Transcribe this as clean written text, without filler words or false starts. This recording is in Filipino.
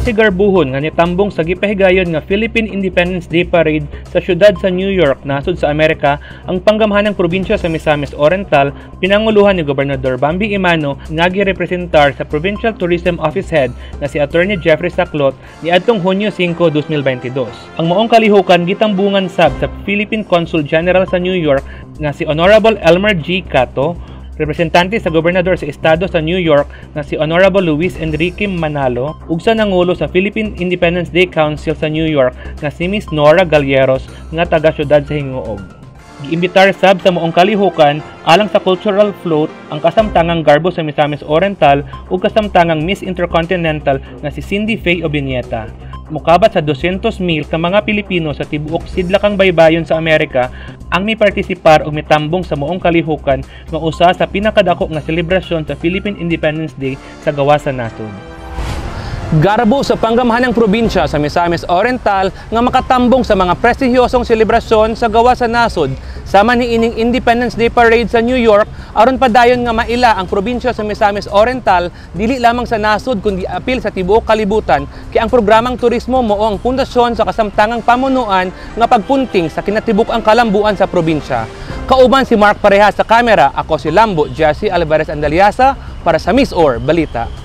si garbuhon nga nitambong sa gipahigayon nga Philippine Independence Day Parade sa syudad sa New York nasod sa Amerika ang panggamhanang probinsya sa Misamis Oriental pinanguluhan ni Gobernador Bambi Imano nga girepresentar sa Provincial Tourism Office Head na si Attorney Jeffrey Saclot niadtong Hunyo 5, 2022. Ang maong kalihukan gitambungan sab sa Philippine Consul General sa New York nga si Honorable Elmer G. Cato, representante sa gobernador sa estado sa New York na si Honorable Luis Enrique Manalo ug sa nangulo sa Philippine Independence Day Council sa New York na si Miss Nora Galleros nga taga-syudad sa Hinguog. Giimbitar sab sa moong kalihukan alang sa cultural float ang kasamtangang garbo sa Misamis Oriental ug kasamtangang Miss Intercontinental na si Cindy Faye Obinieta. Mukabat sa 200,000 ka mga Pilipino sa tibuok sidlakang baybayon sa Amerika ang mipartisipar o mitambong sa moong kalihukan nga usa sa pinakadako nga selebrasyon sa Philippine Independence Day sa gawa sa nasod. Garbo sa panggamhanang probinsya sa Misamis Oriental nga makatambong sa mga prestihiyosong selebrasyon sa gawa sa nasod sama niining Independence Day Parade sa New York aron padayon nga maila ang probinsya sa Misamis Oriental dili lamang sa nasod kundi apil sa tibuok kalibutan kay ang programang turismo mao ang pundasyon sa kasamtangang pamunuan nga pagpunting sa kinatibuk-ang kalambuan sa probinsya. Kauban si Mark Pareha sa kamera, ako si Lambo Jesse Alvarez Andaliasa para sa Miss Or Balita.